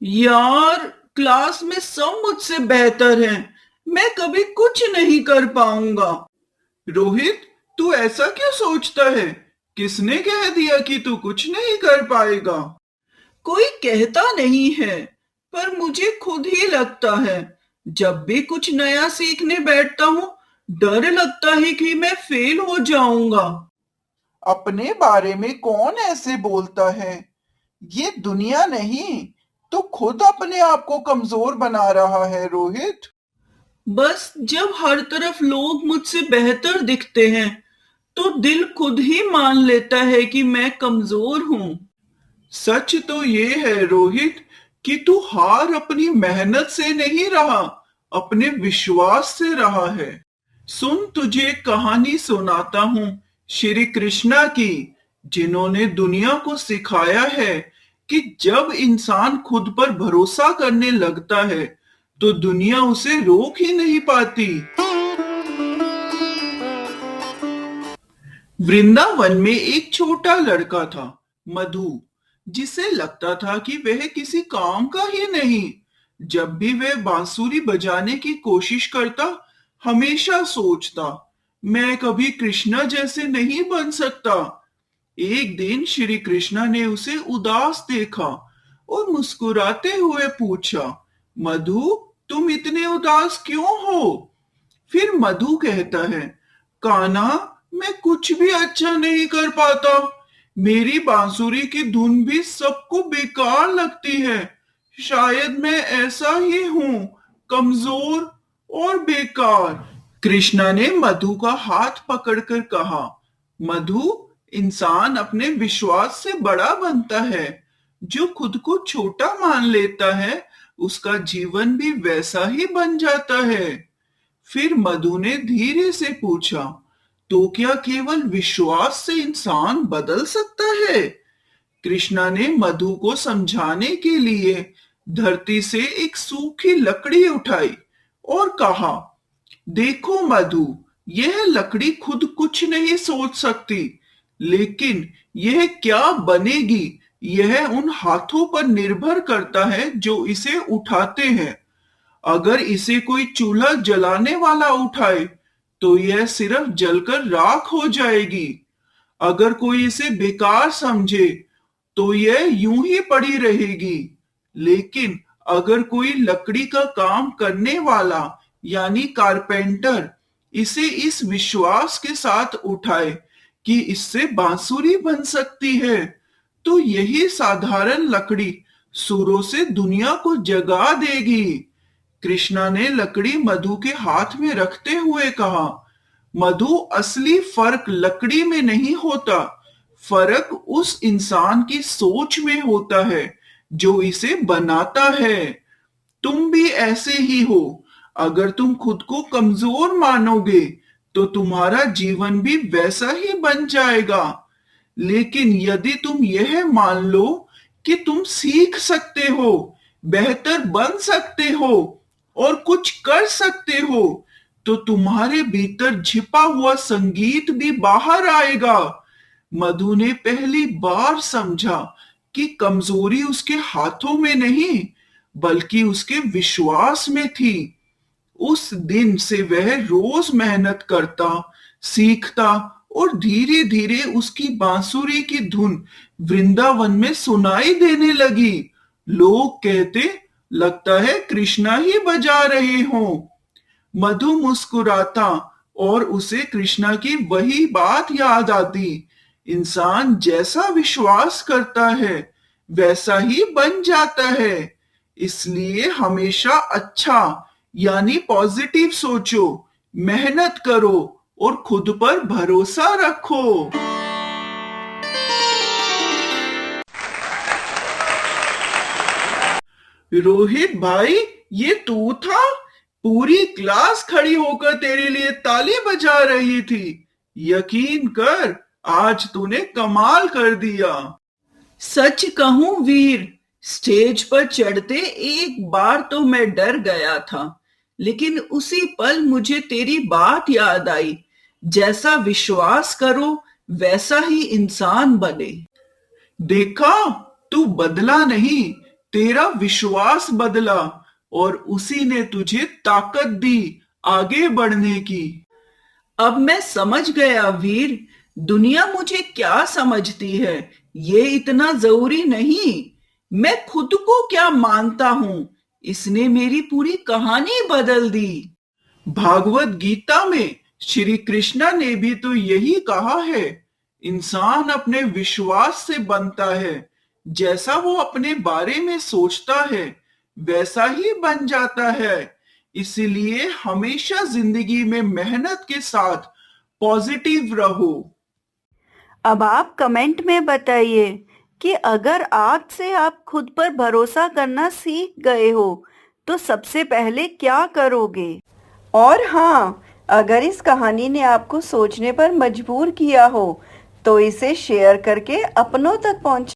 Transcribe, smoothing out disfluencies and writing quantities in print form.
यार, क्लास में सब मुझसे बेहतर हैं। मैं कभी कुछ नहीं कर पाऊंगा। रोहित, तू ऐसा क्यों सोचता है? किसने कह दिया कि तू कुछ नहीं कर पाएगा? कोई कहता नहीं है, पर मुझे खुद ही लगता है। जब भी कुछ नया सीखने बैठता हूँ, डर लगता है कि मैं फेल हो जाऊंगा। अपने बारे में कौन ऐसे बोलता है? ये दुनिया नहीं, तो खुद अपने आप को कमजोर बना रहा है रोहित। बस जब हर तरफ लोग मुझसे बेहतर दिखते हैं, तो दिल खुद ही मान लेता है कि मैं कमजोर हूं। सच तो ये है रोहित कि तू हार अपनी मेहनत से नहीं रहा, अपने विश्वास से रहा है। सुन, तुझे एक कहानी सुनाता हूँ श्री कृष्णा की, जिन्होंने दुनिया को सिखाया है कि जब इंसान खुद पर भरोसा करने लगता है तो दुनिया उसे रोक ही नहीं पाती। वृंदावन में एक छोटा लड़का था, मधु, जिसे लगता था कि वह किसी काम का ही नहीं। जब भी वह बांसुरी बजाने की कोशिश करता, हमेशा सोचता, मैं कभी कृष्णा जैसे नहीं बन सकता। एक दिन श्री कृष्णा ने उसे उदास देखा और मुस्कुराते हुए पूछा, मधु, तुम इतने उदास क्यों हो? फिर मधु कहता है, कान्हा, मैं कुछ भी अच्छा नहीं कर पाता। मेरी बांसुरी की धुन भी सबको बेकार लगती है। शायद मैं ऐसा ही हूँ, कमजोर और बेकार। कृष्णा ने मधु का हाथ पकड़कर कहा, मधु, इंसान अपने विश्वास से बड़ा बनता है। जो खुद को छोटा मान लेता है, उसका जीवन भी वैसा ही बन जाता है। फिर मधु ने धीरे से पूछा, तो क्या केवल विश्वास से इंसान बदल सकता है? कृष्णा ने मधु को समझाने के लिए धरती से एक सूखी लकड़ी उठाई और कहा, देखो मधु, यह लकड़ी खुद कुछ नहीं सोच सकती, लेकिन यह क्या बनेगी, यह उन हाथों पर निर्भर करता है जो इसे उठाते हैं। अगर इसे कोई चूल्हा जलाने वाला उठाए, तो यह सिर्फ जलकर राख हो जाएगी। अगर कोई इसे बेकार समझे, तो यह यूं ही पड़ी रहेगी। लेकिन अगर कोई लकड़ी का काम करने वाला, यानी कारपेंटर, इसे इस विश्वास के साथ उठाए कि इससे बांसुरी बन सकती है, तो यही साधारण लकड़ी सुरों से दुनिया को जगा देगी। कृष्णा ने लकड़ी मधु के हाथ में रखते हुए कहा, मधु, असली फर्क लकड़ी में नहीं होता, फर्क उस इंसान की सोच में होता है जो इसे बनाता है। तुम भी ऐसे ही हो। अगर तुम खुद को कमजोर मानोगे, तो तुम्हारा जीवन भी वैसा ही बन जाएगा। लेकिन यदि तुम यह मान लो कि तुम सीख सकते हो, बेहतर बन सकते हो और कुछ कर सकते हो, तो तुम्हारे भीतर छिपा हुआ संगीत भी बाहर आएगा। मधु ने पहली बार समझा कि कमजोरी उसके हाथों में नहीं, बल्कि उसके विश्वास में थी। उस दिन से वह रोज मेहनत करता, सीखता और धीरे धीरे उसकी बांसुरी की धुन वृंदावन में सुनाई देने लगी। लोग कहते, लगता है कृष्णा ही बजा रहे हों। मधु मुस्कुराता और उसे कृष्णा की वही बात याद आती, इंसान जैसा विश्वास करता है वैसा ही बन जाता है। इसलिए हमेशा अच्छा, यानी पॉजिटिव सोचो, मेहनत करो और खुद पर भरोसा रखो। रोहित भाई, ये तू था? पूरी क्लास खड़ी होकर तेरे लिए ताली बजा रही थी। यकीन कर, आज तूने कमाल कर दिया। सच कहूं वीर, स्टेज पर चढ़ते एक बार तो मैं डर गया था, लेकिन उसी पल मुझे तेरी बात याद आई, जैसा विश्वास करो वैसा ही इंसान बने। देखा, तू बदला नहीं, तेरा विश्वास बदला और उसी ने तुझे ताकत दी आगे बढ़ने की। अब मैं समझ गया वीर, दुनिया मुझे क्या समझती है ये इतना जरूरी नहीं, मैं खुद को क्या मानता हूं इसने मेरी पूरी कहानी बदल दी। भागवत गीता में श्री कृष्णा ने भी तो यही कहा है, इंसान अपने विश्वास से बनता है, जैसा वो अपने बारे में सोचता है वैसा ही बन जाता है। इसलिए हमेशा जिंदगी में मेहनत के साथ पॉजिटिव रहो। अब आप कमेंट में बताइए कि अगर आज से आप खुद पर भरोसा करना सीख गए हो तो सबसे पहले क्या करोगे। और हाँ, अगर इस कहानी ने आपको सोचने पर मजबूर किया हो तो इसे शेयर करके अपनों तक पहुंचाएं।